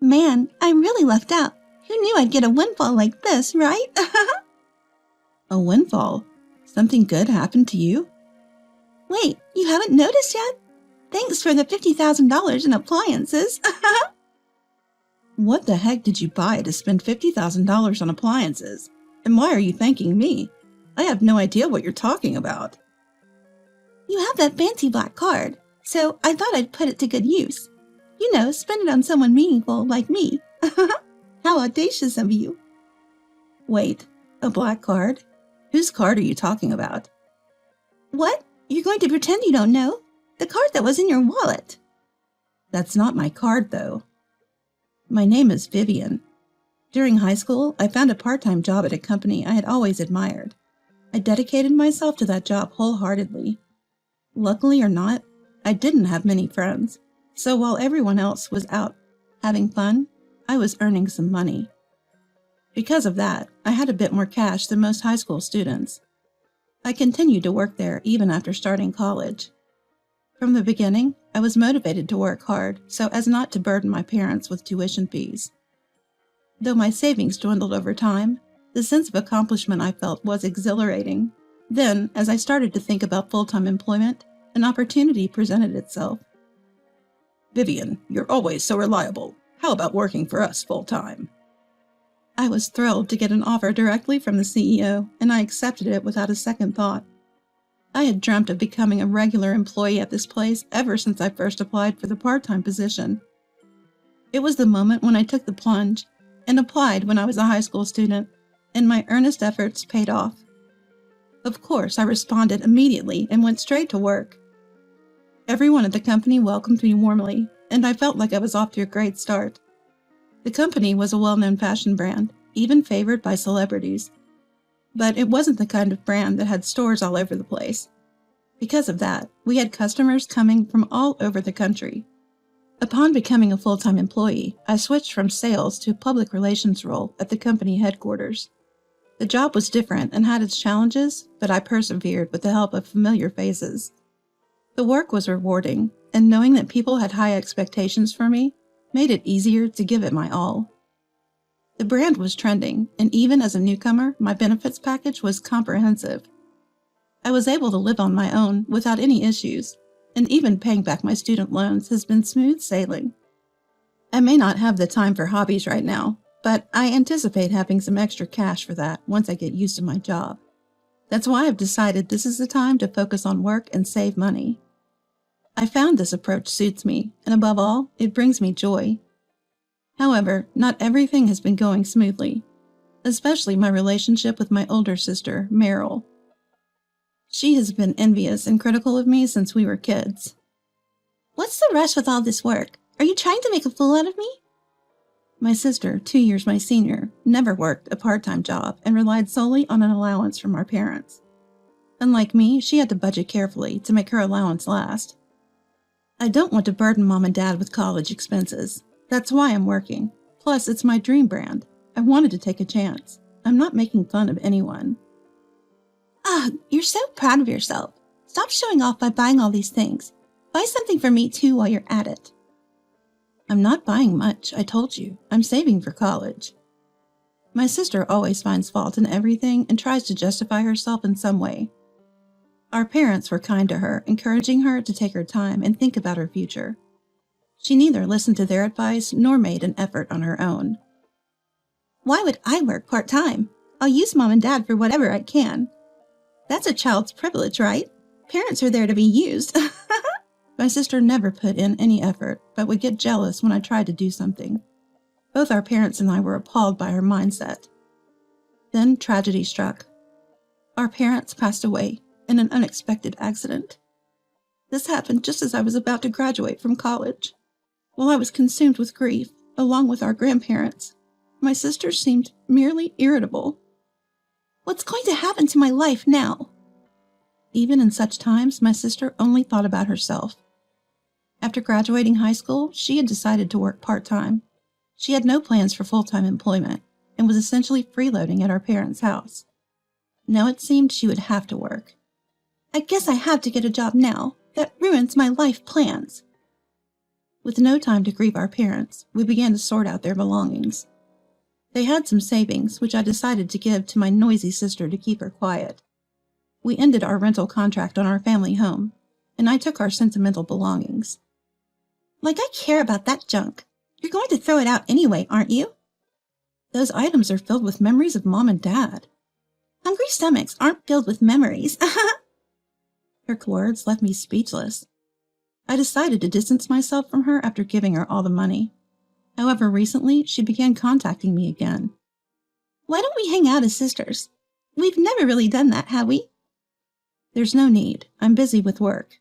Man, I'm really left out. Who knew I'd get a windfall like this, right? A windfall? Something good happened to you? Wait, you haven't noticed yet? Thanks for the $50,000 in appliances. What the heck did you buy to spend $50,000 on appliances? And why are you thanking me? I have no idea what you're talking about. You have that fancy black card, so I thought I'd put it to good use. You know, spend it on someone meaningful like me. How audacious of you. Wait, a black card? Whose card are you talking about? What? You're going to pretend you don't know? The card that was in your wallet. That's not my card, though. My name is Vivian. During high school, I found a part-time job at a company I had always admired. I dedicated myself to that job wholeheartedly. Luckily or not, I didn't have many friends, so while everyone else was out having fun, I was earning some money. Because of that, I had a bit more cash than most high school students. I continued to work there even after starting college. From the beginning, I was motivated to work hard so as not to burden my parents with tuition fees. Though my savings dwindled over time, the sense of accomplishment I felt was exhilarating. Then, as I started to think about full-time employment, an opportunity presented itself. Vivian, you're always so reliable. How about working for us full-time? I was thrilled to get an offer directly from the CEO, and I accepted it without a second thought. I had dreamt of becoming a regular employee at this place ever since I first applied for the part-time position. It was the moment when I took the plunge and applied when I was a high school student, and my earnest efforts paid off. Of course, I responded immediately and went straight to work. Everyone at the company welcomed me warmly, and I felt like I was off to a great start. The company was a well-known fashion brand, even favored by celebrities. But it wasn't the kind of brand that had stores all over the place. Because of that, we had customers coming from all over the country. Upon becoming a full-time employee, I switched from sales to a public relations role at the company headquarters. The job was different and had its challenges, but I persevered with the help of familiar faces. The work was rewarding, and knowing that people had high expectations for me made it easier to give it my all. The brand was trending, and even as a newcomer, my benefits package was comprehensive. I was able to live on my own without any issues, and even paying back my student loans has been smooth sailing. I may not have the time for hobbies right now, but I anticipate having some extra cash for that once I get used to my job. That's why I've decided this is the time to focus on work and save money. I found this approach suits me, and above all, it brings me joy. However, not everything has been going smoothly, especially my relationship with my older sister, Meryl. She has been envious and critical of me since we were kids. What's the rush with all this work? Are you trying to make a fool out of me? My sister, 2 years my senior, never worked a part-time job and relied solely on an allowance from our parents. Unlike me, she had to budget carefully to make her allowance last. I don't want to burden Mom and Dad with college expenses. That's why I'm working. Plus, it's my dream brand. I wanted to take a chance. I'm not making fun of anyone. You're so proud of yourself. Stop showing off by buying all these things. Buy something for me too while you're at it. I'm not buying much, I told you. I'm saving for college. My sister always finds fault in everything and tries to justify herself in some way. Our parents were kind to her, encouraging her to take her time and think about her future. She neither listened to their advice nor made an effort on her own. Why would I work part-time? I'll use Mom and Dad for whatever I can. That's a child's privilege, right? Parents are there to be used. My sister never put in any effort, but would get jealous when I tried to do something. Both our parents and I were appalled by her mindset. Then tragedy struck. Our parents passed away in an unexpected accident. This happened just as I was about to graduate from college. While I was consumed with grief, along with our grandparents, my sister seemed merely irritable. What's going to happen to my life now? Even in such times, my sister only thought about herself. After graduating high school, she had decided to work part-time. She had no plans for full-time employment and was essentially freeloading at our parents' house. Now it seemed she would have to work. I guess I have to get a job now. That ruins my life plans. With no time to grieve our parents, we began to sort out their belongings. They had some savings, which I decided to give to my noisy sister to keep her quiet. We ended our rental contract on our family home, and I took our sentimental belongings. Like I care about that junk. You're going to throw it out anyway, aren't you? Those items are filled with memories of Mom and Dad. Hungry stomachs aren't filled with memories. Her words left me speechless. I decided to distance myself from her after giving her all the money. However, recently, she began contacting me again. Why don't we hang out as sisters? We've never really done that, have we? There's no need. I'm busy with work.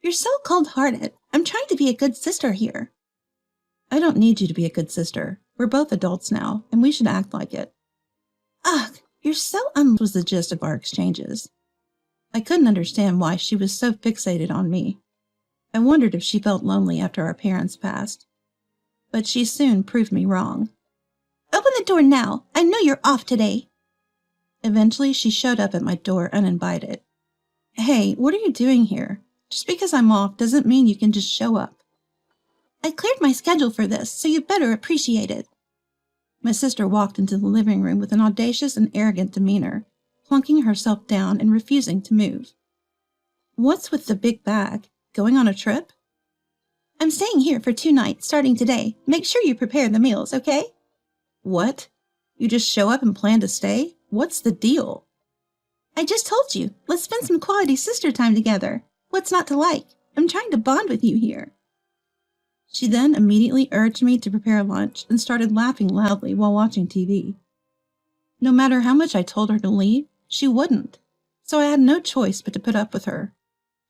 You're so cold-hearted. I'm trying to be a good sister here. I don't need you to be a good sister. We're both adults now, and we should act like it. Ugh, you're so was the gist of our exchanges. I couldn't understand why she was so fixated on me. I wondered if she felt lonely after our parents passed. But she soon proved me wrong. Open the door now. I know you're off today. Eventually, she showed up at my door uninvited. Hey, what are you doing here? Just because I'm off doesn't mean you can just show up. I cleared my schedule for this, so you better appreciate it. My sister walked into the living room with an audacious and arrogant demeanor, plunking herself down and refusing to move. What's with the big bag? Going on a trip? I'm staying here for 2 nights, starting today. Make sure you prepare the meals, okay? What? You just show up and plan to stay? What's the deal? I just told you. Let's spend some quality sister time together. What's not to like? I'm trying to bond with you here. She then immediately urged me to prepare lunch and started laughing loudly while watching TV. No matter how much I told her to leave, she wouldn't, so I had no choice but to put up with her.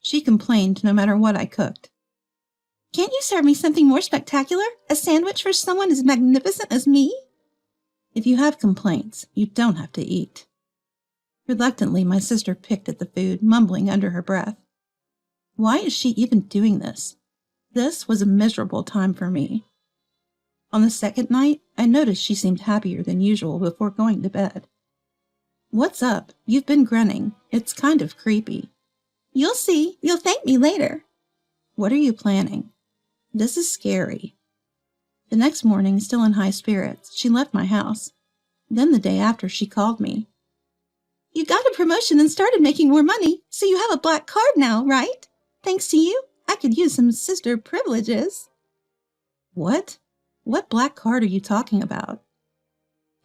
She complained no matter what I cooked. Can't you serve me something more spectacular? A sandwich for someone as magnificent as me? If you have complaints, you don't have to eat. Reluctantly, my sister picked at the food, mumbling under her breath. Why is she even doing this? This was a miserable time for me. On the second night, I noticed she seemed happier than usual before going to bed. What's up? You've been grinning. It's kind of creepy. You'll see. You'll thank me later. What are you planning? This is scary. The next morning, still in high spirits, she left my house. Then the day after, she called me. You got a promotion and started making more money, so you have a black card now, right? Thanks to you, I could use some sister privileges. What? What black card are you talking about?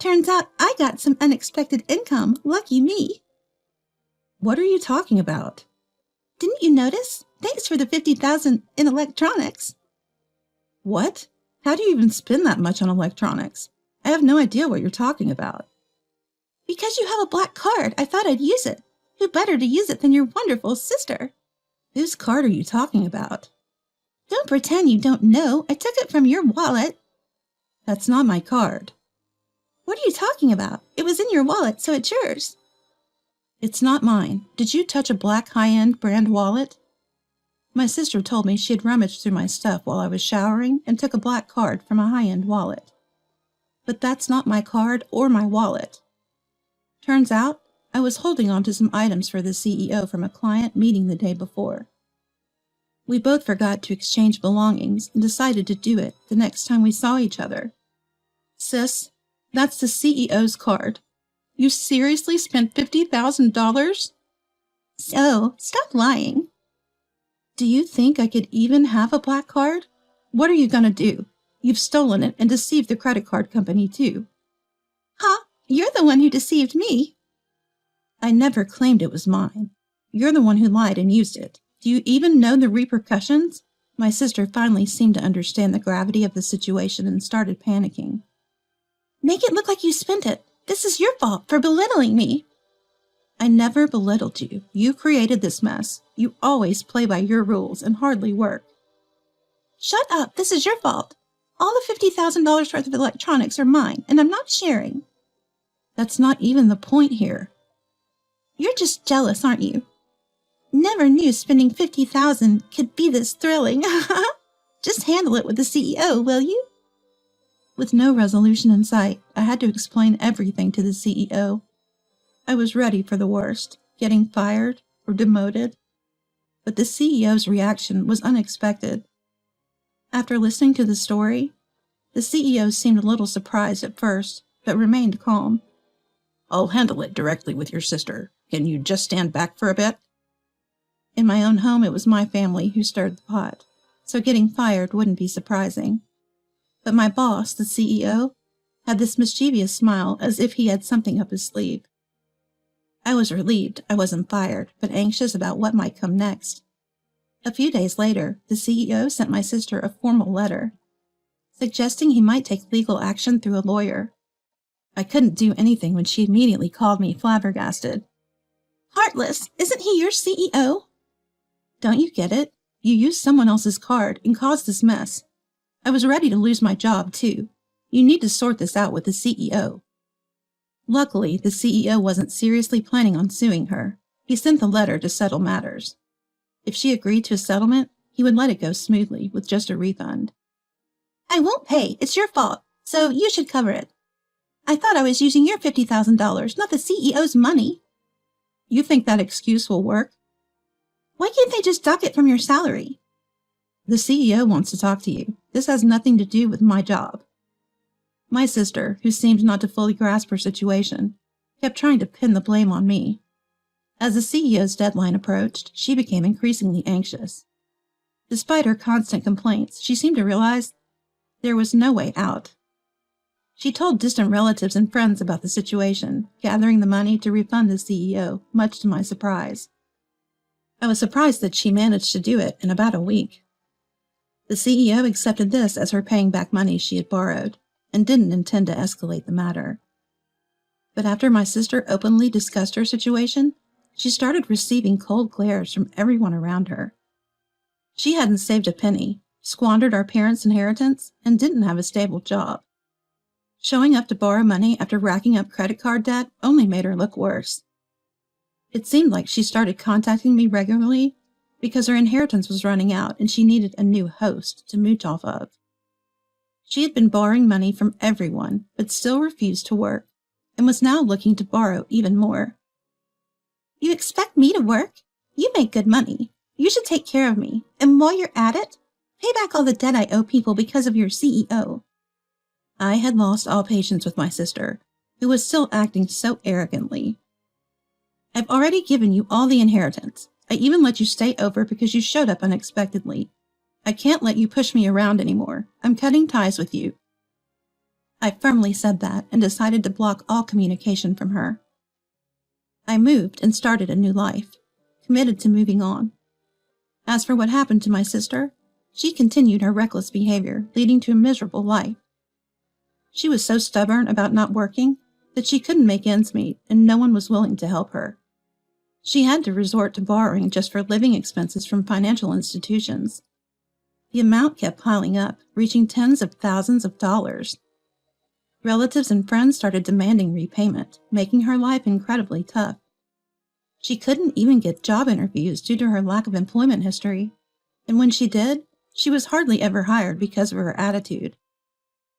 Turns out I got some unexpected income. Lucky me. What are you talking about? Didn't you notice? Thanks for the $50,000 in electronics. What? How do you even spend that much on electronics? I have no idea what you're talking about. Because you have a black card, I thought I'd use it. Who better to use it than your wonderful sister? Whose card are you talking about? Don't pretend you don't know. I took it from your wallet. That's not my card. What are you talking about? It was in your wallet, so it's yours. It's not mine. Did you touch a black high-end brand wallet? My sister told me she had rummaged through my stuff while I was showering and took a black card from a high-end wallet. But that's not my card or my wallet. Turns out, I was holding on to some items for the CEO from a client meeting the day before. We both forgot to exchange belongings and decided to do it the next time we saw each other. Sis, that's the CEO's card. You seriously spent $50,000? So, stop lying. Do you think I could even have a black card? What are you going to do? You've stolen it and deceived the credit card company too. Huh? You're the one who deceived me. I never claimed it was mine. You're the one who lied and used it. Do you even know the repercussions? My sister finally seemed to understand the gravity of the situation and started panicking. Make it look like you spent it. This is your fault for belittling me. I never belittled you. You created this mess. You always play by your rules and hardly work. Shut up. This is your fault. All the $50,000 worth of electronics are mine, and I'm not sharing. That's not even the point here. You're just jealous, aren't you? Never knew spending $50,000 could be this thrilling. Just handle it with the CEO, will you? With no resolution in sight, I had to explain everything to the CEO. I was ready for the worst, getting fired or demoted. But the CEO's reaction was unexpected. After listening to the story, the CEO seemed a little surprised at first, but remained calm. I'll handle it directly with your sister. Can you just stand back for a bit? In my own home, it was my family who stirred the pot, so getting fired wouldn't be surprising. But my boss, the CEO, had this mischievous smile as if he had something up his sleeve. I was relieved I wasn't fired, but anxious about what might come next. A few days later, the CEO sent my sister a formal letter, suggesting he might take legal action through a lawyer. I couldn't do anything when she immediately called me flabbergasted. Heartless, isn't he your CEO? Don't you get it? You used someone else's card and caused this mess. I was ready to lose my job, too. You need to sort this out with the CEO. Luckily, the CEO wasn't seriously planning on suing her. He sent the letter to settle matters. If she agreed to a settlement, he would let it go smoothly with just a refund. I won't pay. It's your fault, so you should cover it. I thought I was using your $50,000, not the CEO's money. You think that excuse will work? Why can't they just dock it from your salary? The CEO wants to talk to you. This has nothing to do with my job. My sister, who seemed not to fully grasp her situation, kept trying to pin the blame on me. As the CEO's deadline approached, she became increasingly anxious. Despite her constant complaints, she seemed to realize there was no way out. She told distant relatives and friends about the situation, gathering the money to refund the CEO, much to my surprise. I was surprised that she managed to do it in about a week. The CEO accepted this as her paying back money she had borrowed, and didn't intend to escalate the matter. But after my sister openly discussed her situation, she started receiving cold glares from everyone around her. She hadn't saved a penny, squandered our parents' inheritance, and didn't have a stable job. Showing up to borrow money after racking up credit card debt only made her look worse. It seemed like she started contacting me regularly because her inheritance was running out and she needed a new host to mooch off of. She had been borrowing money from everyone, but still refused to work, and was now looking to borrow even more. You expect me to work? You make good money. You should take care of me, and while you're at it, pay back all the debt I owe people because of your CEO. I had lost all patience with my sister, who was still acting so arrogantly. I've already given you all the inheritance. I even let you stay over because you showed up unexpectedly. I can't let you push me around anymore. I'm cutting ties with you. I firmly said that and decided to block all communication from her. I moved and started a new life, committed to moving on. As for what happened to my sister, she continued her reckless behavior, leading to a miserable life. She was so stubborn about not working that she couldn't make ends meet, and no one was willing to help her. She had to resort to borrowing just for living expenses from financial institutions. The amount kept piling up, reaching tens of thousands of dollars. Relatives and friends started demanding repayment, making her life incredibly tough. She couldn't even get job interviews due to her lack of employment history, and when she did, she was hardly ever hired because of her attitude.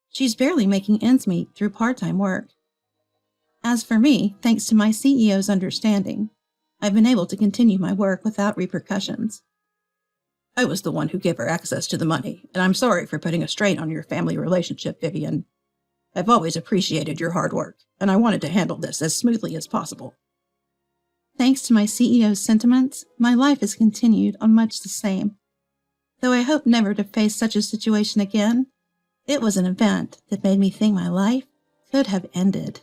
She's barely making ends meet through part-time work. As for me, thanks to my CEO's understanding, I've been able to continue my work without repercussions. I was the one who gave her access to the money, and I'm sorry for putting a strain on your family relationship, Vivian. I've always appreciated your hard work, and I wanted to handle this as smoothly as possible. Thanks to my CEO's sentiments, my life has continued on much the same. Though I hope never to face such a situation again, it was an event that made me think my life could have ended.